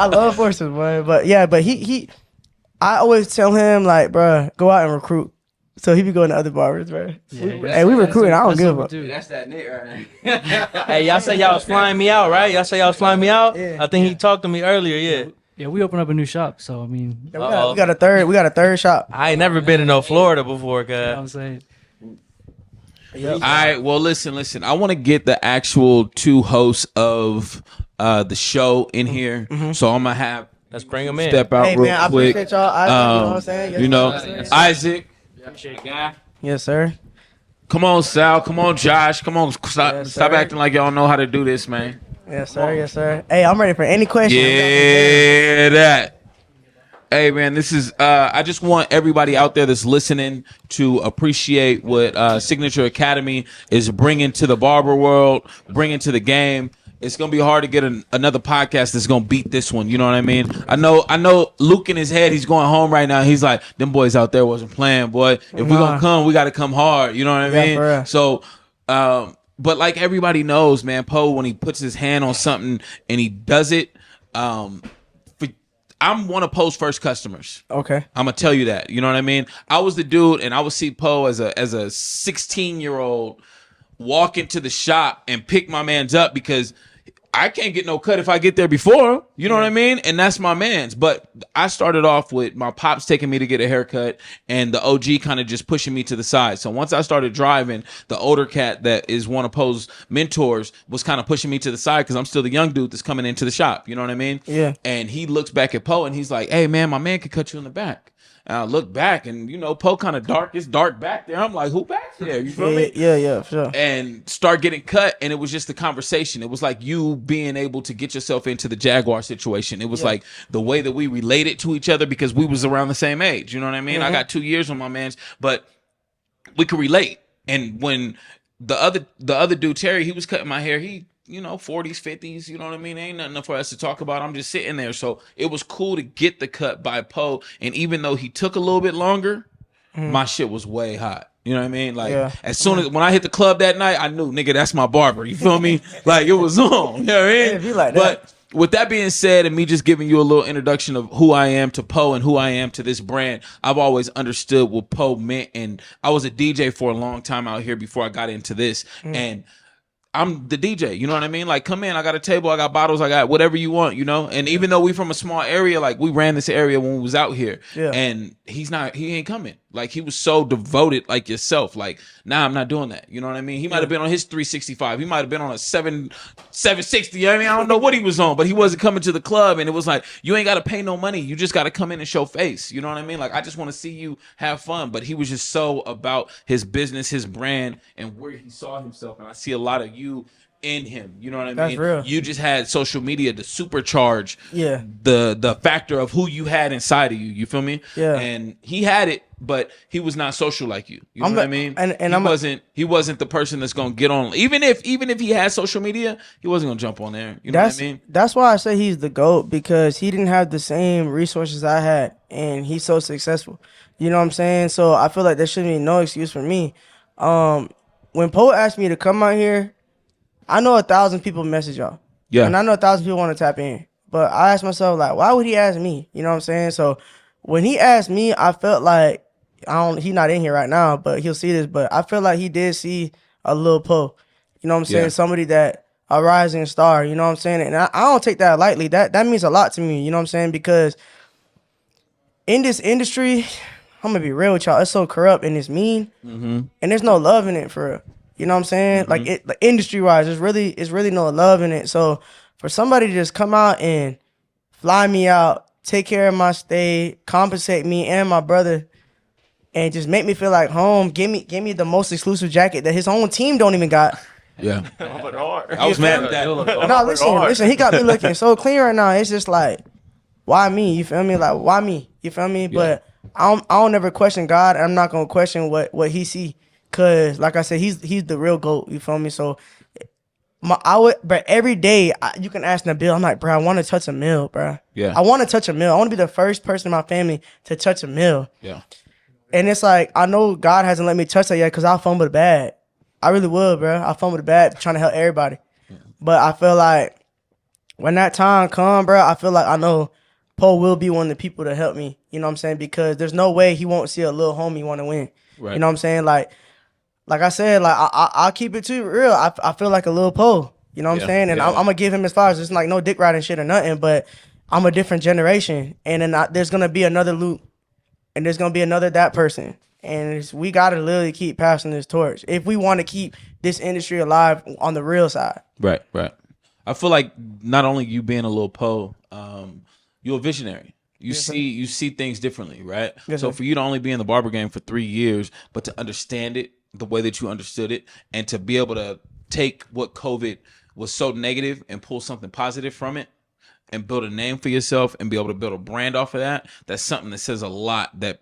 I love horses, boy. But yeah, but I always tell him like, bro, go out and recruit. So he be going to other barbers, bro. Yeah, We recruiting. I don't give a fuck. That's that Nick right now. Hey, y'all say y'all was flying me out, right? Y'all say y'all was flying me out? Yeah. I think he talked to me earlier, yeah. Yeah, we opened up a new shop, so I mean, We got a third shop. I ain't never been to no Florida before, you know what I'm cuz. saying? Yep. All right, well, listen. I want to get the actual two hosts of the show in here, so I'm gonna have Let's bring him in. step out Hey real man, I quick. appreciate y'all. You know what I'm saying? Yes, You know, sir. Isaac. Yes, sir. Come on, Sal. Come on, Josh. Come on, stop Yes, stop sir. acting like y'all know how to do this, man. Yes, sir. Yes, sir. Hey, I'm ready for any question. Yeah, that. Hey man, this is I just want everybody out there that's listening to appreciate what Signature Academy is bringing to the barber world, bringing to the game. It's gonna be hard to get another podcast that's gonna beat this one. You know what I mean? I know. Luke in his head, he's going home right now. He's like, "Them boys out there wasn't playing, boy. If we gonna come, we gotta come hard." You know what I Yeah, mean? for real. So, but like everybody knows, man, Poe, when he puts his hand on something and he does it, I'm one of Poe's first customers. Okay. I'm gonna tell you that. You know what I mean? I was the dude, and I would see Poe as a 16-year-old walk into the shop and pick my man's up because I can't get no cut if I get there before. You know what I mean? And that's my man's. But I started off with my pops taking me to get a haircut and the OG kind of just pushing me to the side. So once I started driving, the older cat that is one of Poe's mentors was kind of pushing me to the side because I'm still the young dude that's coming into the shop. You know what I mean? Yeah. And he looks back at Poe and he's like, "Hey, man, my man could cut you in the back." And I look back and, you know, Poe kind of dark. It's dark back there. I'm like, who back there? You feel me? Yeah, for sure. And start getting cut, and it was just the conversation. It was like you being able to get yourself into the Jaguar situation. It was like the way that we related to each other because we was around the same age. You know what I mean? I got 2 years on my man's, but we could relate. And when the other dude, Terry, he was cutting my hair, he, you know, 40s, 50s, you know what I mean? Ain't nothing for us to talk about. I'm just sitting there. So it was cool to get the cut by Poe. And even though he took a little bit longer, my shit was way hot. You know what I mean? Like, as soon as, when I hit the club that night, I knew, nigga, that's my barber. You feel me? Like, it was on. You know what I mean? Yeah, be like that. But with that being said, and me just giving you a little introduction of who I am to Poe and who I am to this brand, I've always understood what Poe meant. And I was a DJ for a long time out here before I got into this. And I'm the DJ, you know what I mean? Like, come in, I got a table, I got bottles, I got whatever you want, you know? And even though we from a small area, like, we ran this area when we was out here. Yeah. And he ain't coming. Like, he was so devoted, like yourself. Like, nah, I'm not doing that. You know what I mean? He might have been on his 365. He might have been on a 760. You know what I mean? I don't know what he was on, but he wasn't coming to the club. And it was like, you ain't got to pay no money. You just got to come in and show face. You know what I mean? Like, I just want to see you have fun. But he was just so about his business, his brand, and where he saw himself. And I see a lot of you in him. You know what I That's mean? real. You just had social media to supercharge Yeah. the factor of who you had inside of you. You feel me? Yeah. And he had it, but he was not social like you. You know what I mean? And he wasn't the person that's gonna get on. Even if he had social media, he wasn't gonna jump on there. You know what I mean? That's why I say he's the GOAT, because he didn't have the same resources I had, and he's so successful. You know what I'm saying? So I feel like there shouldn't be no excuse for me. When Poe asked me to come out here, I know 1,000 people message y'all. Yeah. And I know 1,000 people want to tap in. But I asked myself, like, why would he ask me? You know what I'm saying? So when he asked me, I felt like, he's not in here right now, but he'll see this. But I feel like he did see a little Poe. You know what I'm saying? Yeah. Somebody that, a rising star. You know what I'm saying? And I don't take that lightly. That means a lot to me. You know what I'm saying? Because in this industry, I'm going to be real with y'all. It's so corrupt and it's mean. And there's no love in it for real. You know what I'm saying? Like, industry-wise, there's really no love in it. So for somebody to just come out and fly me out, take care of my stay, compensate me and my brother, and just make me feel like home, give me the most exclusive jacket that his own team don't even got. Yeah. I was mad at that. No, listen, he got me looking so clean right now. It's just like, why me? You feel me? Like, why me? You feel me? But I don't never question God. I'm not gonna question what he see. Cause like I said, he's the real GOAT. You feel me? So but every day you can ask Nabil. I'm like, bro, I want to touch a mill, bro. Yeah. I want to touch a mill. I want to be the first person in my family to touch a mill. Yeah. And it's like, I know God hasn't let me touch that yet, cause I fumble the bad. I really would, bro. I fumble the bad trying to help everybody. Yeah. But I feel like when that time come, bro, I feel like I know Poe will be one of the people to help me. You know what I'm saying? Because there's no way he won't see a little homie want to win. Right. You know what I'm saying? Like I said, like I'll keep it too real. I feel like a little Poe. You know what I'm saying? And I'm gonna give him his flowers. It's like no dick riding shit or nothing, but I'm a different generation, and then there's gonna be another Luke, and there's gonna be another that person, and we gotta literally keep passing this torch if we want to keep this industry alive on the real side. Right. I feel like not only you being a little Poe, you're a visionary. You see things differently, right? Yes, So sir. for you to only be in the barber game for 3 years, but to understand it the way that you understood it, and to be able to take what COVID was so negative and pull something positive from it, and build a name for yourself and be able to build a brand off of that, that's something that says a lot that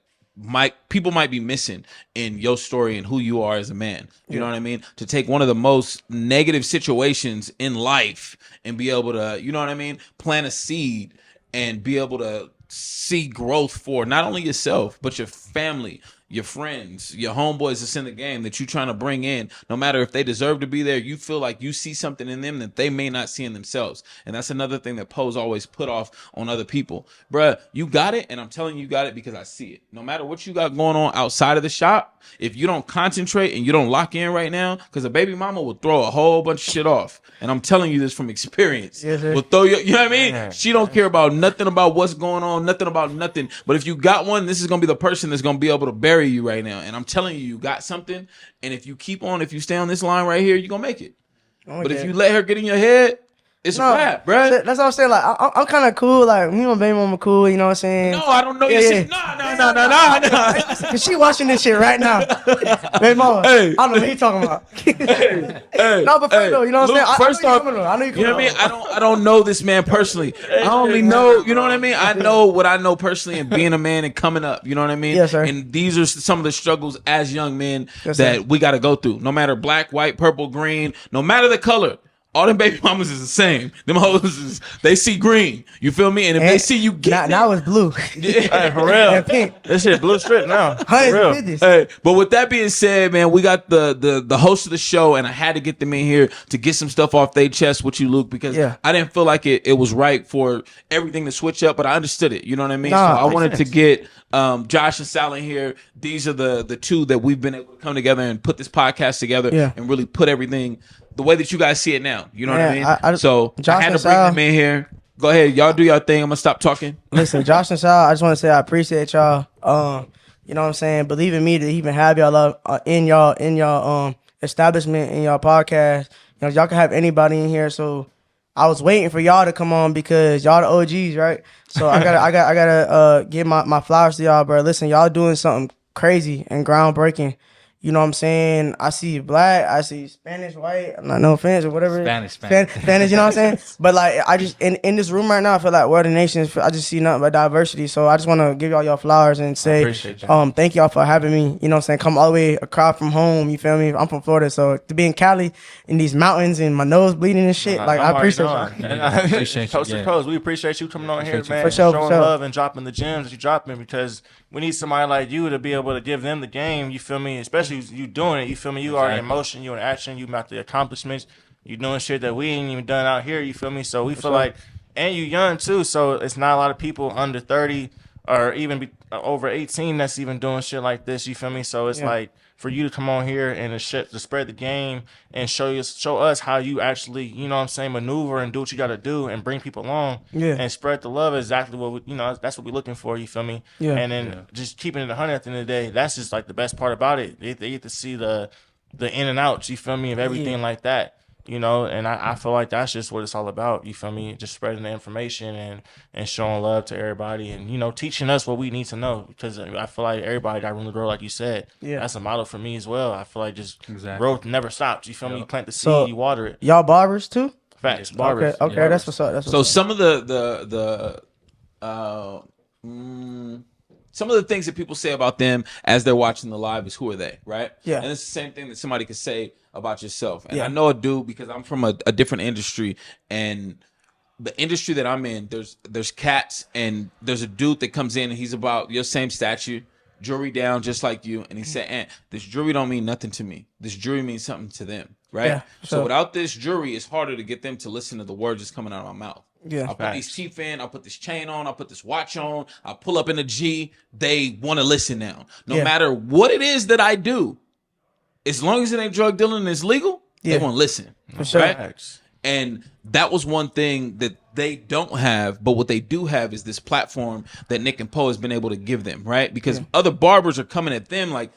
people might be missing in your story and who you are as a man. You know what I mean? To take one of the most negative situations in life and be able to, you know what I mean, plant a seed and be able to see growth for not only yourself, but your family, your friends, your homeboys that's in the game that you're trying to bring in. No matter if they deserve to be there, you feel like you see something in them that they may not see in themselves. And that's another thing that Poe's always put off on other people. Bruh, you got it, and I'm telling you got it because I see it. No matter what you got going on outside of the shop, if you don't concentrate and you don't lock in right now, because a baby mama will throw a whole bunch of shit off. And I'm telling you this from experience. Yes, sir. Will throw you know what I mean? She don't care about nothing about what's going on, nothing about nothing. But if you got one, this is going to be the person that's going to be able to bury you right now. And I'm telling you, you got something. And if you stay on this line right here, you're going to make it. But if you let her get in your head, it's a wrap, bro. That's what I'm saying. Like I'm kind of cool. Like me and my baby mama cool. You know what I'm saying? No, I don't know your shit. No. Cause she watching this shit right now. Baby mama, Hey. I don't know what he talking about. Hey, No, but though, you know what I'm Luke, saying? First off, I know you know what I mean? I don't know this man personally. I only know, you know what I mean? I know what I know personally and being a man and coming up, you know what I mean? Yes, sir. And these are some of the struggles as young men Yes, that sir. we got to go through. No matter black, white, purple, green, no matter the color. All them baby mamas is the same. Them hoes they see green. You feel me? And if they see you get now it's blue. Hey, for real. And pink. This shit blue strip now. For real. 150s. Hey, but with that being said, man, we got the host of the show, and I had to get them in here to get some stuff off their chest with you, Luke, because I didn't feel like it was right for everything to switch up, but I understood it. You know what I mean? Nah, so I wanted to get Josh and Sal in here. These are the two that we've been able to come together and put this podcast together and really put everything the way that you guys see it now. You know what I mean? So Josh I had and to bring Sal, them in here. Go ahead, y'all do your thing. I'm gonna stop talking. Listen, Josh and Sal, I just want to say I appreciate y'all. You know what I'm saying? Believe in me to even have y'all up in y'all establishment, in y'all podcast. You know, y'all can have anybody in here. So I was waiting for y'all to come on because y'all the OGs, right? So I gotta give my flowers to y'all, bro. Listen, y'all doing something crazy and groundbreaking. You know what I'm saying? I see black, I see Spanish, white. I'm not no offense or whatever. Spanish. You know what I'm saying? But like, I just in this room right now, I feel like we're the nations. I just see nothing but diversity. So I just want to give y'all flowers and say, thank y'all for having me. You know what I'm saying? Come all the way across from home. You feel me? I'm from Florida, so to be in Cali in these mountains and my nose bleeding and shit, like I appreciate y'all. Coast to coast, we appreciate you coming on here, man. For sure, showing love and dropping the gems that you dropping, because we need somebody like you to be able to give them the game. You feel me? Especially you doing it. You feel me? You are in motion. You in action. You about the accomplishments. You doing shit that we ain't even done out here. You feel me? So we feel like, and you young too. So it's not a lot of people under 30 or even over 18 that's even doing shit like this. You feel me? So it's like for you to come on here and to spread the game and show us how you actually, you know what I'm saying, maneuver and do what you got to do and bring people along and spread the love. Exactly what that's what we're looking for. You feel me? Yeah. And then just keeping it 100 at the end of the day. That's just like the best part about it. They get to see the in and outs. You feel me? Of everything like that. You know, and I feel like that's just what it's all about. You feel me? Just spreading the information and showing love to everybody and, you know, teaching us what we need to know, because I feel like everybody got room to grow, like you said. Yeah. That's a model for me as well. I feel like just growth never stops. You feel me? You plant the seed, you water it. Y'all barbers too? Facts. Barbers. Okay, that's what's up. So some of some of the things that people say about them as they're watching the live is, who are they, right? Yeah. And it's the same thing that somebody could say about yourself. And I know a dude because I'm from a different industry, and the industry that I'm in, there's cats, and there's a dude that comes in and he's about your same stature, jewelry down just like you, and he said, this jewelry don't mean nothing to me. This jewelry means something to them, right? Yeah, so without this jewelry, it's harder to get them to listen to the words that's coming out of my mouth. Yeah. I'll put these teeth in, I'll put this chain on, I'll put this watch on, I'll pull up in a G. They want to listen now. No matter what it is that I do, as long as it ain't drug dealing and it's legal, they want to listen. For sure. Right? And that was one thing that they don't have, but what they do have is this platform that Nick and Poe has been able to give them, right? Because other barbers are coming at them like,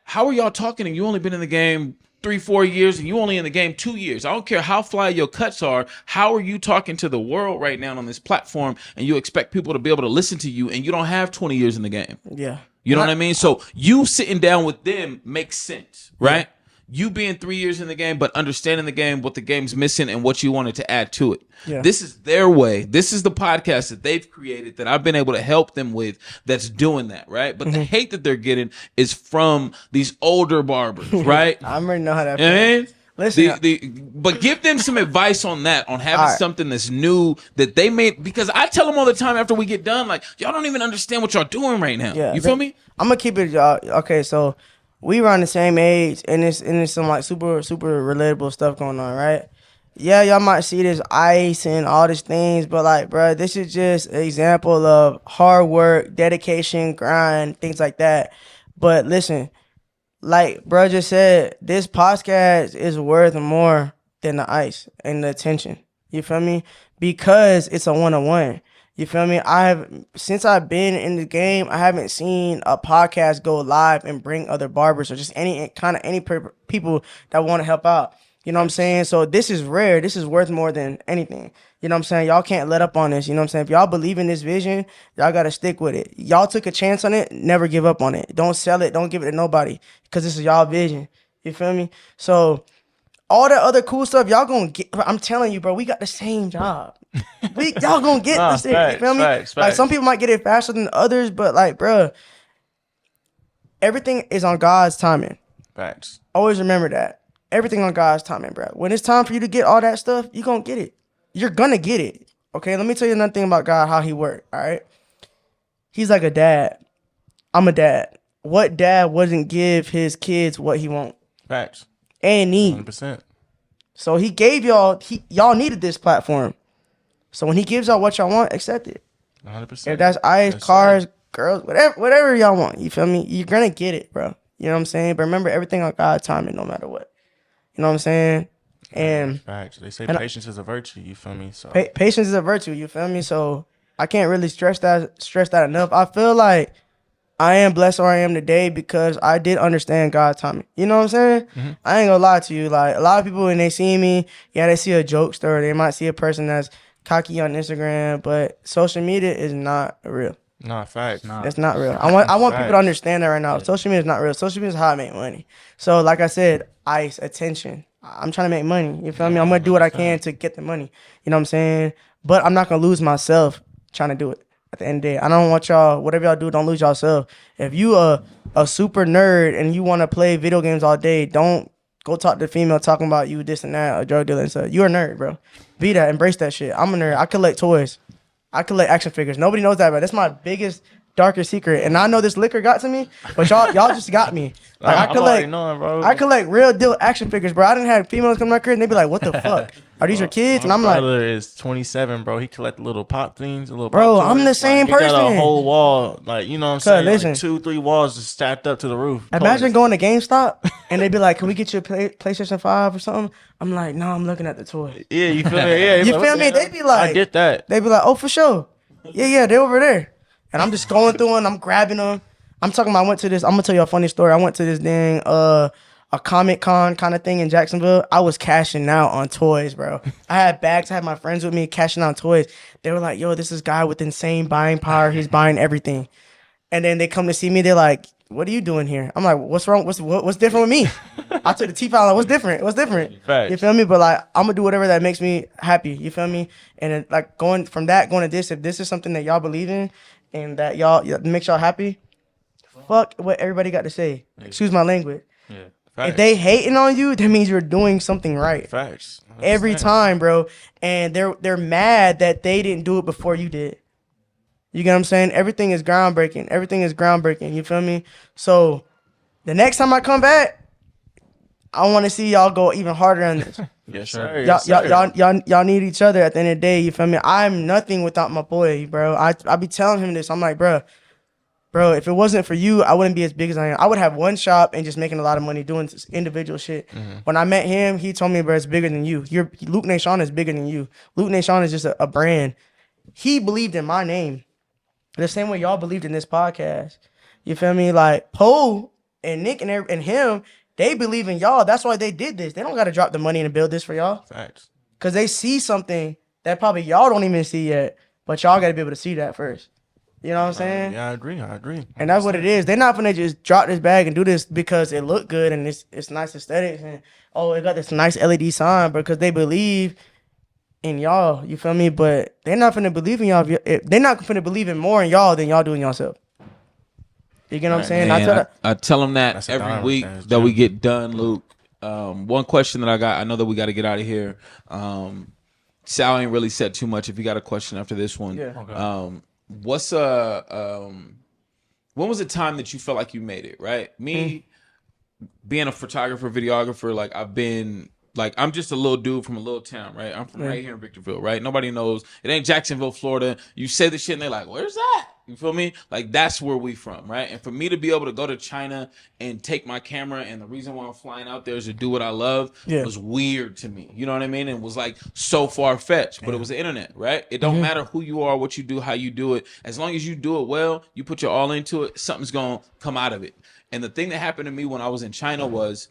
how are y'all talking and you only been in the game 3-4 years and you only in the game 2 years? I don't care how fly your cuts are. How are you talking to the world right now on this platform and you expect people to be able to listen to you and you don't have 20 years in the game? Yeah. You know what I mean? So you sitting down with them makes sense, right? You being 3 years in the game, but understanding the game, what the game's missing, and what you wanted to add to it. Yeah. This is their way. This is the podcast that they've created that I've been able to help them with that's doing that, right? But the hate that they're getting is from these older barbers, right? I already know how that And feels. Listen, but give them some advice on that, on having something that's new that they made. Because I tell them all the time after we get done, like, y'all don't even understand what y'all doing right now. Yeah, you feel me? I'm gonna keep it, y'all. Okay, so we around the same age, and it's some like super relatable stuff going on, right? Yeah, y'all might see this ice and all these things, but like, bro, this is just an example of hard work, dedication, grind, things like that. But listen, like bro just said, this podcast is worth more than the ice and the attention. You feel me? Because it's a one-on-one. You feel me? Since I've been in the game, I haven't seen a podcast go live and bring other barbers or just any people that want to help out. You know what I'm saying? So this is rare. This is worth more than anything. You know what I'm saying? Y'all can't let up on this. You know what I'm saying? If y'all believe in this vision, y'all got to stick with it. Y'all took a chance on it. Never give up on it. Don't sell it. Don't give it to nobody because this is y'all vision. You feel me? So all that other cool stuff, y'all gonna get. I'm telling you, bro, we got the same job. Y'all gonna get this thing. You feel me? Like some people might get it faster than others, but like, bro, everything is on God's timing. Facts. Always remember that. Everything on God's timing, bro. When it's time for you to get all that stuff, you gonna get it. You're gonna get it. Okay, let me tell you another thing about God, how he worked, all right? He's like a dad. I'm a dad. What dad wouldn't give his kids what he want Facts. and need? 100%. So he gave y'all, y'all needed this platform. So when he gives y'all what y'all want, accept it. 100%. If that's ice, cars, girls, whatever y'all want, you feel me? You're gonna get it, bro. You know what I'm saying? But remember, everything on God's timing, no matter what. You know what I'm saying? And facts. They say patience is a virtue. You feel me? So patience is a virtue. You feel me? So I can't really stress that enough. I feel like I am blessed where I am today because I did understand God's timing. You know what I'm saying? Mm-hmm. I ain't gonna lie to you. Like a lot of people when they see me, yeah, they see a jokester. They might see a person that's cocky on Instagram, but social media is not real. nah, facts. Nah. It's not real. I want people to understand that right now. Social media is not real. Social media is how I make money. So like I said, ice, attention. I'm trying to make money. You feel me? I'm gonna do what I can to get the money. You know what I'm saying? But I'm not gonna lose myself trying to do it. At the end of the day, I don't want y'all. Whatever y'all do, don't lose yourself. If you a super nerd and you want to play video games all day, don't go talk to the female talking about you this and that, a drug dealer and stuff. You're a nerd, bro. Be that. Embrace that shit. I'm a nerd. I collect toys. I collect action figures. Nobody knows that, but that's my biggest, darkest secret. And I know this liquor got to me, but y'all just got me. Like I'm already knowing, bro. I collect real deal action figures, bro. I didn't have females come to my crib and they be like, "What the fuck? Are these your kids?" And I'm my like, brother is 27, bro. He collect little pop things, little. Bro, pop I'm toys. the same He got person. a whole wall, like you know what I'm saying, listen. like 2-3 walls just stacked up to the roof. imagine Toys. going to GameStop and they be like, "Can we get you a PlayStation 5 or something?" I'm like, "No, I'm looking at the toys." Yeah, you feel me? Yeah, You feel me? They be like, I get that. They be like, "Oh, for sure. Yeah, they're over there." And I'm just going through them. I'm grabbing them. I'm talking about, I'm going to tell you a funny story. I went to this dang, a Comic Con kind of thing in Jacksonville. I was cashing out on toys, bro. I had bags. I had my friends with me cashing out on toys. They were like, "Yo, this is guy with insane buying power. He's buying everything." And then they come to see me. They're like, "What are you doing here?" I'm like, "What's wrong? What's different with me?" I took the teeth out. Like, what's different? What's different? Facts. You feel me? But like, I'm gonna do whatever that makes me happy. You feel me? And then, like going from that, going to this. If this is something that y'all believe in and that y'all makes y'all happy, fuck what everybody got to say. Excuse my language. Yeah. If they hating on you, that means you're doing something right. Facts. Every time, bro. And they're mad that they didn't do it before you did. You get what I'm saying? Everything is groundbreaking. Everything is groundbreaking. You feel me? So the next time I come back, I want to see y'all go even harder on this. Yes, sir. Y'all, Yes, sir. y'all need each other at the end of the day. You feel me? I'm nothing without my boy, bro. I be telling him this. I'm like, bro, if it wasn't for you, I wouldn't be as big as I am. I would have one shop and just making a lot of money doing this individual shit. When I met him, he told me, bro, it's bigger than you. Luke Nahson is bigger than you. Luke Nahson is just a brand. He believed in my name the same way y'all believed in this podcast. You feel me? Like Poe and Nick and him, they believe in y'all. That's why they did this. They don't got to drop the money and build this for y'all. Facts. Because they see something that probably y'all don't even see yet, but y'all got to be able to see that first. You know what I'm saying? Yeah, I agree. And that's what it is. They're not gonna just drop this bag and do this because it look good and it's nice aesthetics and it got this nice LED sign, because they believe in y'all. You feel me? But they're not gonna believe in y'all. They're not gonna believe in more in y'all than y'all do in yourself. You get what I'm saying? Man, I tell them that That's a every dime, week man. that we get done, Luke. One question that I got, I know that we got to get out of here. Sal ain't really said too much. If you got a question after this one, Yeah. Okay. What's when was the time that you felt like you made it? Right, me being a photographer, videographer, like I'm just a little dude from a little town, right? I'm from right here in Victorville, right? Nobody knows. It ain't Jacksonville, Florida. You say the shit and they're like, where's that? You feel me? Like, that's where we from, right? And for me to be able to go to China and take my camera, and the reason why I'm flying out there is to do what I love, was weird to me. You know what I mean? And was like so far-fetched, but it was the internet, right? It don't matter who you are, what you do, how you do it. As long as you do it well, you put your all into it, something's going to come out of it. And the thing that happened to me when I was in China was,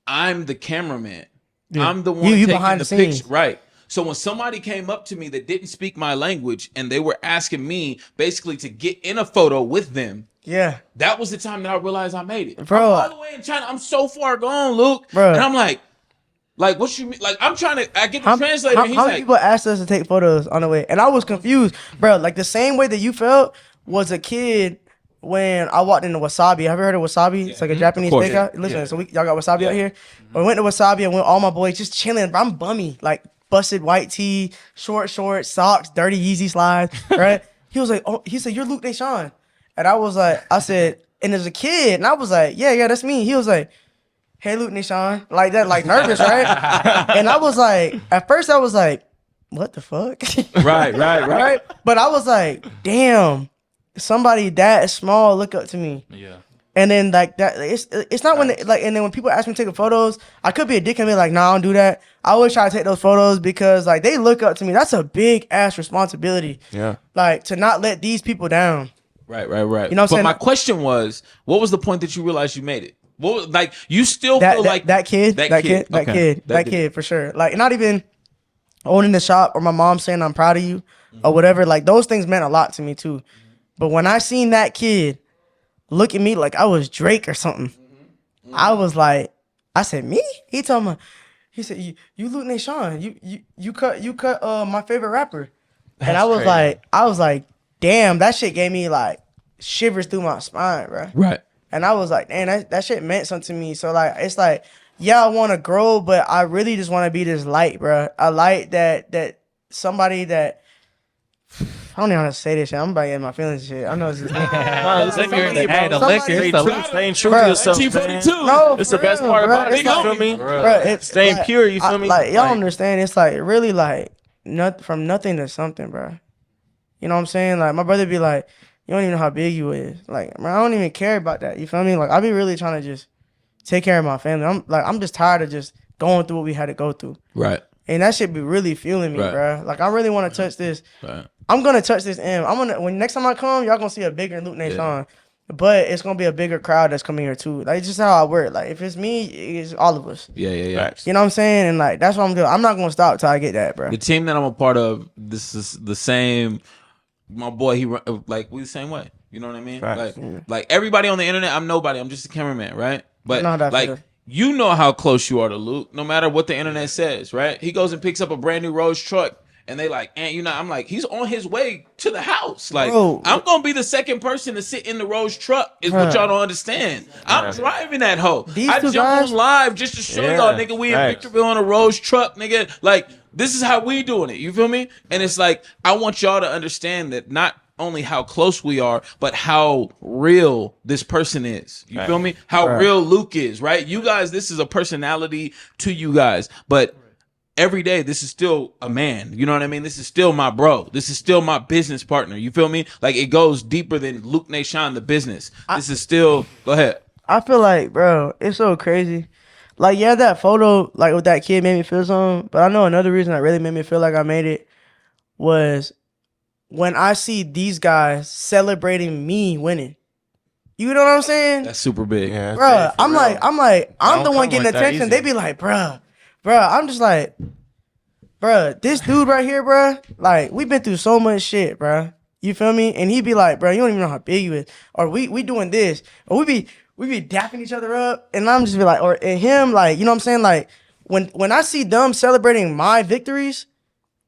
I'm the cameraman. Yeah. I'm the one you taking behind the the picture. scenes. Right. So when somebody came up to me that didn't speak my language and they were asking me basically to get in a photo with them, that was the time that I realized I made it. Bro, I'm all the way in China. I'm so far gone, Luke. Bro. And I'm like, what you mean? Like, I'm trying to, I get the translator. And he's how like, many people asked us to take photos on the way? And I was confused, bro. Like the same way that you felt was a kid when I walked into Wasabi. Have you heard of Wasabi? It's like a Japanese course. steakhouse. Yeah. Listen, so y'all got Wasabi out here. We went to Wasabi and went all my boys just chilling. Bro, I'm bummy, like busted white tee, short socks, dirty Yeezy slides, right? He was like, he said, you're Luke Nahson. And I was like, I said, and as a kid, and I was like, yeah, that's me. He was like, hey, Luke Nahson, like that, like nervous, right? And I was like, at first I was like, what the fuck? Right. But I was like, damn. Somebody that small look up to me. Yeah. And then like that, it's not when and then when people ask me to take photos, I could be a dick and be like, nah, I don't do that. I always try to take those photos because like they look up to me. That's a big ass responsibility. Yeah. Like to not let these people down. Right. You know what I'm but saying? my question was, what was the point that you realized you made it? What, like, you still feel like that kid for sure. Like not even owning the shop or my mom saying I'm proud of you or whatever. Like those things meant a lot to me too. But when I seen that kid look at me like I was Drake or something, I was like, I said, me? He said, you Luke Nahson, you cut my favorite rapper. And I was like, damn, that shit gave me like shivers through my spine, bro. Right. And I was like, damn, that shit meant something to me. So like, it's like, yeah, I want to grow, but I really just want to be this light, bro. A light that somebody that, I don't even know how to say this shit. I'm about to get my feelings and shit. I know it's just staying true to yourself. No, it's the best part about it. You feel me? It's staying pure. You feel me? Like y'all understand? It's like really like from nothing to something, bro. You know what I'm saying? Like my brother be like, you don't even know how big you is. Like, man, I don't even care about that. You feel me? Like I be really trying to just take care of my family. I'm just tired of just going through what we had to go through. Right. And that shit be really fueling me, bro. Like I really want to touch this. Right. I'm gonna touch this M. When next time I come, y'all gonna see a bigger Luke Nahson. But it's gonna be a bigger crowd that's coming here too. Like it's just how I work. Like if it's me, it's all of us. Yeah. You know what I'm saying? And like that's what I'm doing. I'm not gonna stop till I get that, bro. The team that I'm a part of, this is the same. My boy, we the same way. You know what I mean? Like everybody on the internet, I'm nobody. I'm just a cameraman, right? But like you know how close you are to Luke, no matter what the internet says, right? He goes and picks up a brand new Rose truck. And they like, and I'm like, he's on his way to the house. Like, bro, I'm gonna be the second person to sit in the Rose truck. Is what y'all don't understand. I'm driving that hoe. I jump on live just to show y'all, nigga, we in Victorville on a Rose truck, nigga. Like, this is how we doing it. You feel me? And it's like, I want y'all to understand that not only how close we are, but how real this person is. You feel me? How real Luke is, right? You guys, this is a personality to you guys, but every day, this is still a man. You know what I mean? This is still my bro. This is still my business partner. You feel me? Like, it goes deeper than Luke Nahson, the business. This is still, go ahead. I feel like, bro, it's so crazy. Like, yeah, that photo, like, with that kid made me feel something. But I know another reason that really made me feel like I made it was when I see these guys celebrating me winning. You know what I'm saying? That's super big. Yeah, Bro, I'm don't the one come getting like that attention. easy. They be like, bro, I'm just like, bro, this dude right here, bro, like, we've been through so much shit, bro. You feel me? And he be like, bro, you don't even know how big you is. Or we doing this. Or we be dapping each other up. And I'm just be like, or and him, like, you know what I'm saying? Like, when I see them celebrating my victories,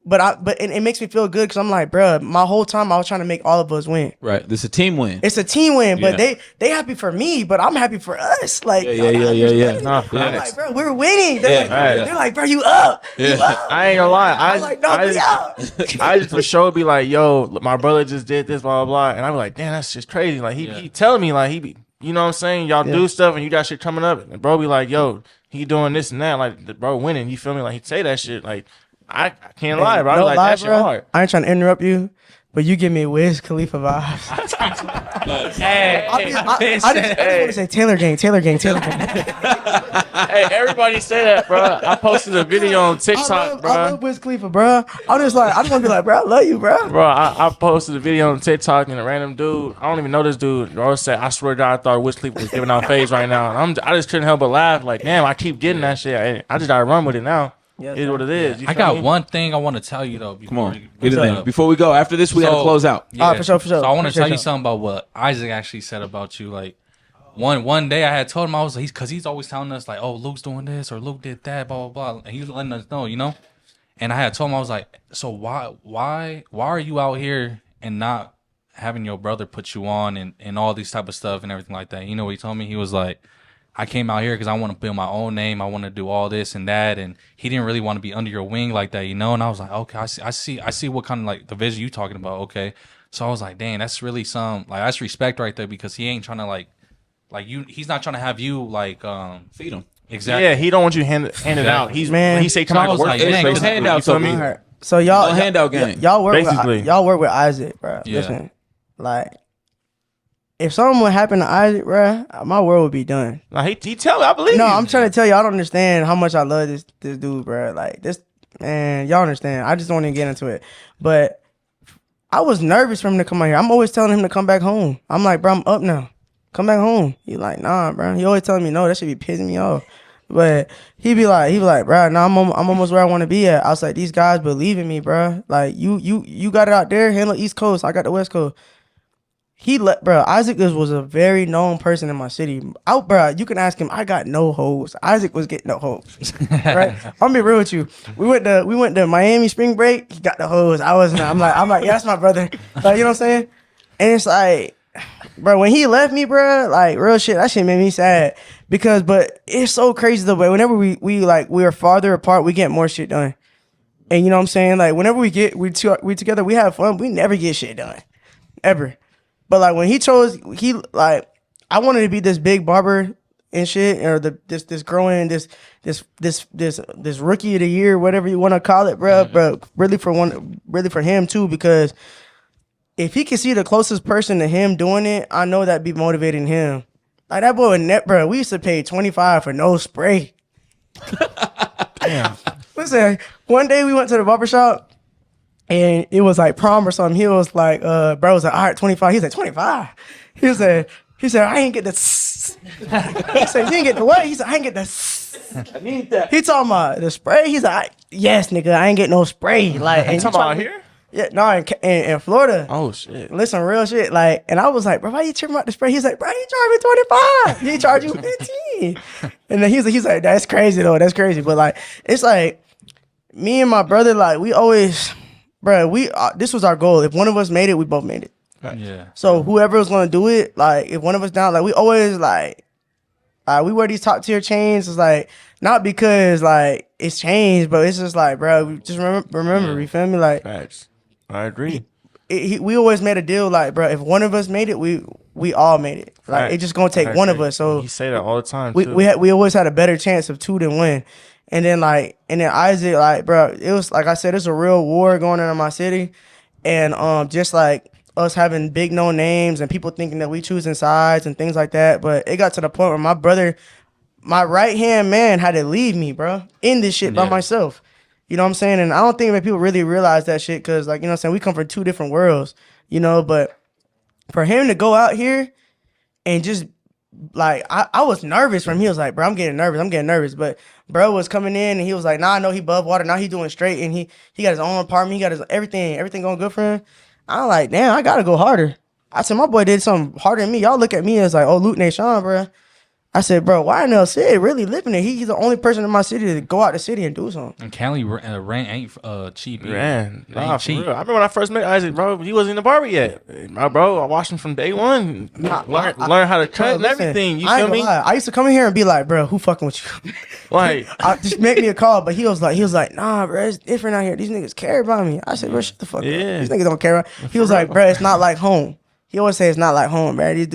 but it makes me feel good because I'm like, bro, my whole time I was trying to make all of us win. Right. This is a team win. It's a team win, but Yeah. they happy for me, but I'm happy for us. Like, Yeah. Nah, I'm like, bro, we're winning. Yeah. They're like, bro, you up. You up. I ain't gonna lie. I'm like, no, we up. I just for sure be like, yo, my brother just did this, blah, blah, blah. And I'm like, damn, that's just crazy. Like, he telling me, like, he be, you know what I'm saying? Y'all do stuff and you got shit coming up. And bro be like, yo, he doing this and that. Like, the bro winning. You feel me? Like, he say that shit. Like, I can't lie, bro. I No be like, lie, that shit bro. hard. I ain't trying to interrupt you, but you give me Wiz Khalifa vibes. I just want to say Taylor gang. Hey, everybody say that, bro. I posted a video on TikTok, bro. I love Wiz Khalifa, bro. I just want to be like, bro, I love you, bro. Bro, I posted a video on TikTok and a random dude, I don't even know this dude, bro, said, I swear to God, I thought Wiz Khalifa was giving out phase right now. And I just couldn't help but laugh. Like, damn, I keep getting that shit. I just gotta run with it now. Yes, It is what it is. You I feel got me? one thing I want to tell you though. Come on. we- Get it in. Before we go, after this, we got to So- close out. All right, for sure. So I want to Appreciate tell you y'all. something about what Isaac actually said about you. Like one day I had told him, I was like, because he's always telling us like, oh, Luke's doing this or Luke did that, blah blah blah, and he's letting us know, you know. And I had told him, I was like, so why are you out here and not having your brother put you on and all these type of stuff and everything like that? You know what he told me? He was like, I came out here because I want to build my own name. I want to do all this and that. And he didn't really want to be under your wing like that, you know? And I was like, okay, I see what kind of like the vision you talking about. Okay. So I was like, dang, that's really that's respect right there, because he ain't trying to like you, he's not trying to have you like, Feed them. exactly. Yeah, he don't want you handed out. He's Man. he say come So I out was to work. like, for dang, you, go basically. handout You feel to me? me. All right. So y'all No handout game. Y'all work Basically. with Isaac, bro. Yeah. Listen, like, if something would happen to Isaac, bro, my world would be done. Nah, he tell me, I believe No, you. I'm trying to tell you, I don't understand how much I love this dude, bro. Like, this, man, y'all understand. I just don't even get into it. But I was nervous for him to come out here. I'm always telling him to come back home. I'm like, bro, I'm up now. Come back home. He like, nah, bro. He always telling me no. That should be pissing me off. But he be like, bro, nah, I'm almost where I want to be at. I was like, these guys believe in me, bro. Like, you got it out there, handle East Coast. I got the West Coast. Bro, Isaac was a very known person in my city. Bro, you can ask him. I got no hoes. Isaac was getting no hoes. Right? I'm be real with you. We went to Miami spring break. He got the hoes. I'm like, yeah, that's my brother. Like, you know what I'm saying? And it's like, bro, when he left me, bro, like, real shit, that shit made me sad. But it's so crazy though. But whenever we are farther apart, we get more shit done. And you know what I'm saying? Like, whenever we together, we have fun. We never get shit done, ever. But like when I wanted to be this big barber and shit, or this growing this rookie of the year, whatever you want to call it, bro. Bro, really for him too, because if he can see the closest person to him doing it, I know that'd be motivating him. Like that boy, bro, we used to pay $25 for no spray. Damn. Listen, one day we went to the barber shop. And it was like prom or something. He was like, bro was like, all right, 25. He said, 25. He said, I ain't get the He said, you ain't get the what? He said, I ain't get the I need that. He talking about the spray. He's like, yes, nigga, I ain't get no spray. Like, and You talking about here? Yeah, no, in Florida. Oh shit. Listen, real shit. Like, and I was like, bro, why you tripping about the spray? He's like, bro, he charged me 25. He charged you 15. And then he's like, that's crazy though. That's crazy. But like, it's like me and my brother, like, we always, bro, this was our goal. If one of us made it, we both made it. Yeah. So whoever was gonna do it, like, if one of us down, like, we always like we wear these top tier chains. It's like not because like it's changed, but it's just like, bro, we just remember. You feel me? Like, Facts. I agree. we always made a deal like, bro, if one of us made it, we all made it. Like Facts. it's just gonna take one of us. So he say that all the time. we too. we always had a better chance of 2 than 1. And then Isaac, like, bro, it was like I said, it's a real war going on in my city, and just like us having big no names and people thinking that we choosing sides and things like that. But it got to the point where my brother, my right hand man, had to leave me, bro, in this shit by myself. You know what I'm saying? And I don't think that people really realize that shit because, like, you know what I'm saying, we come from 2 different worlds, you know. But for him to go out here and just like I was nervous for him. He was like, bro, I'm getting nervous. But bro was coming in and he was like, nah, I know he above water. Now he doing straight and he got his own apartment. He got his everything going good for him. I'm like, damn, I gotta go harder. I said, my boy did something harder than me. Y'all look at me as like, oh, Luke Nahson, bro. I said, bro, why in LC really living it? He's the only person in my city to go out the city and do something. And Cali rent ain't cheap. Man, It nah, ain't for cheap. real. I remember when I first met Isaac, bro. He wasn't in the barber yet. Bro, I watched him from day one. Learn how to cut and Listen, everything. You I ain't feel me? gonna lie. I used to come in here and be like, bro, who fucking with you? Like, Just make me a call. But he was like, nah, bro, it's different out here. These niggas care about me. I said, bro, shut the fuck up. These niggas don't care about. He was like, bro, it's not like home. He always say it's not like home, bro. These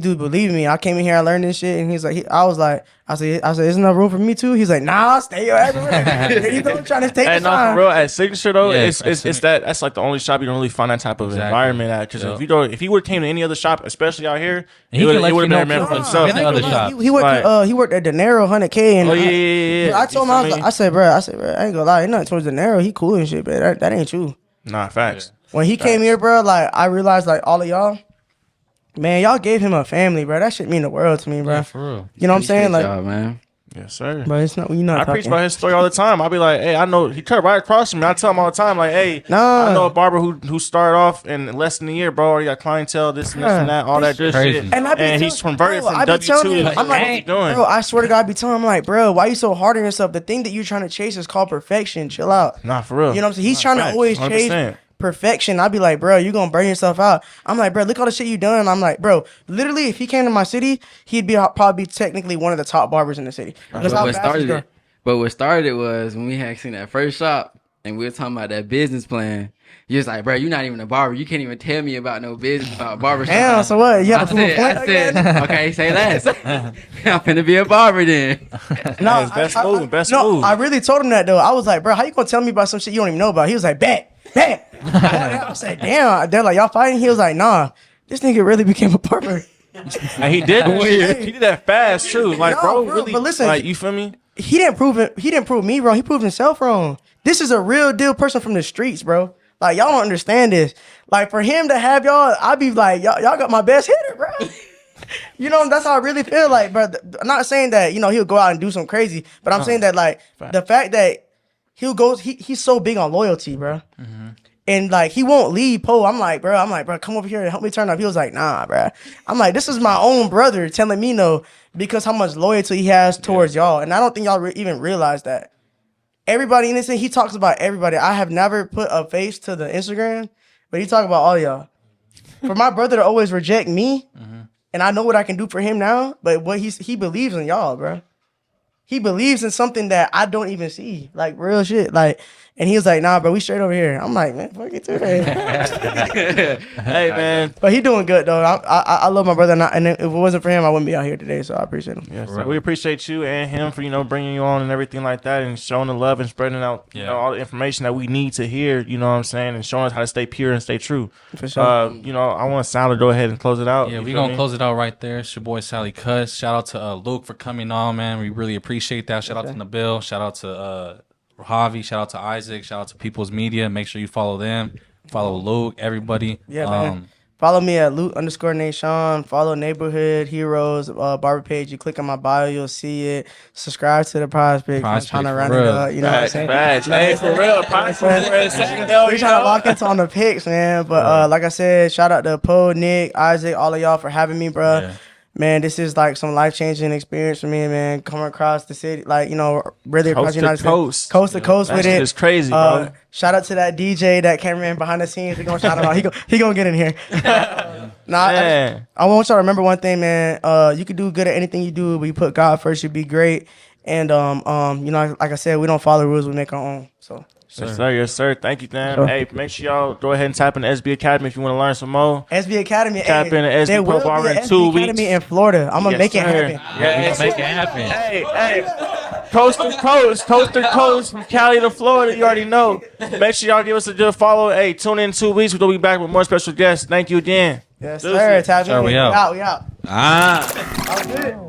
dudes believe me. I came in here, I learned this shit, and he's like, I said, isn't there room for me too? He's like, nah, stay your ass around. You know, trying to take the no, time. for real, at Signature though, Yeah, it's that's like the only shop you don't really find that type of environment at. Because if you would have came to any other shop, especially out here, He it would can let have you been a know man for people. himself. Get the other shop. He worked at De Niro 100K, and Oh yeah. I told him, I said, bro, I ain't gonna lie, ain't nothing towards De Niro. He cool and shit, but that ain't true. Nah, facts. When he came here, bro, like I realized, like all of y'all, man, y'all gave him a family, bro. That shit mean the world to me, bro. Yeah, for real. You know what I'm saying? Like, y'all, man. Yes, sir. bro, it's not. You not I talking. preach about his story all the time. I be like, hey, I know he cut right across from me. I tell him all the time, like, hey, Nah. I know a barber who started off in less than a year, bro. Already got clientele, this and this and that, all that good crazy. shit. And I be he's telling- converted bro, from I be telling W2 him, to I'm like, what he's doing. bro, I swear to God, I be telling him, like, bro, why you so hard on yourself? The thing that you trying to chase is called perfection. Chill out. Nah, for real. You know what I'm saying? He's trying to Facts, always 100%. chase perfection. I be like, bro, you gonna burn yourself out. I'm like, bro, look all the shit you done. I'm like, bro, literally, if he came to my city, he'd be probably technically one of the top barbers in the city. That's how fast he's going. But what started was when we had seen that first shop and we were talking about that business plan. You was like, bro, you're not even a barber. You can't even tell me about no business about barbershop. Damn, so what? You have to prove a point I again? said, okay, say less. I'm finna be a barber then. No, Best move. I really told him that though. I was like, bro, how you gonna tell me about some shit you don't even know about? He was like, bet. I said, damn. They're like, y'all fighting? He was like, nah. This nigga really became a barber. And he did he did that fast too. Like, No, bro, bro, really, but listen, like, you feel me? He didn't prove me wrong. He proved himself wrong. This is a real deal person from the streets, bro. Like, y'all don't understand this. Like, for him to have y'all, I'd be like, y'all got my best hitter, bro. You know, that's how I really feel. Like, bro, I'm not saying that, you know, he'll go out and do something crazy, but I'm saying that, like, the fact that he's so big on loyalty, bro. Mm-hmm. And, like, he won't leave Poe. I'm like, bro, come over here and help me turn up. He was like, nah, bro. I'm like, this is my own brother telling me no because how much loyalty he has towards y'all. And I don't think y'all even realize that. Everybody in this thing, he talks about everybody. I have never put a face to the Instagram, but he talk about all y'all. For my brother to always reject me, and I know what I can do for him now, but what he believes in y'all, bro. He believes in something that I don't even see, like real shit. Like, and he was like, nah, bro, we straight over here. I'm like, man, fuck it too. Hey, man. But he doing good though. I love my brother, and if it wasn't for him, I wouldn't be out here today. So I appreciate him. Yes, sir. We appreciate you and him for, you know, bringing you on and everything like that, and showing the love and spreading out, you know, all the information that we need to hear. You know what I'm saying, and showing us how to stay pure and stay true. For sure. You know, I want Sal to go ahead and close it out. Yeah, You we feel gonna me? close it out right there. It's your boy Sally Cuss. Shout out to Luke for coming on, man. We really appreciate that. Shout out to Nabil. Shout out to Javi. Shout out to Isaac. Shout out to People's Media. Make sure you follow them. Follow Luke. Everybody. Yeah, man. Follow me at Luke_Nahson. Follow Neighborhood Heroes barber page. You click on my bio, you'll see it. Subscribe to the Prospect. I'm trying to run it up. You know what I'm saying? Hey, for real. We trying to lock into on the picks, man. But like I said, shout out to Poe, Nick, Isaac, all of y'all for having me, bro. Yeah. Man, this is like some life-changing experience for me, man. Coming across the city, like, you know, really across the United States. Coast to coast with it. It's crazy, bro. Shout out to that DJ, that cameraman behind the scenes. We gonna shout him out. He gonna get in here. I want y'all to remember one thing, man. You can do good at anything you do, but you put God first, you'll be great. And you know, like I said, we don't follow rules, we make our own. So Yes, sir. Yes, sir. Thank you, Dan. Hey, make sure y'all go ahead and tap in the SB Academy if you want to learn some more. SB Academy. Tap in the SB there will Pro be Barber an in 2 SB weeks. Academy in Florida. I'm gonna make it happen. Yeah, Make it happen. Hey, coast to coast, from Cali to Florida. You already know. Make sure y'all give us a good follow. Hey, tune in 2 weeks. We'll be back with more special guests. Thank you again. Yes, sir. Tap in. Sir, we out. We out. Ah. That was good.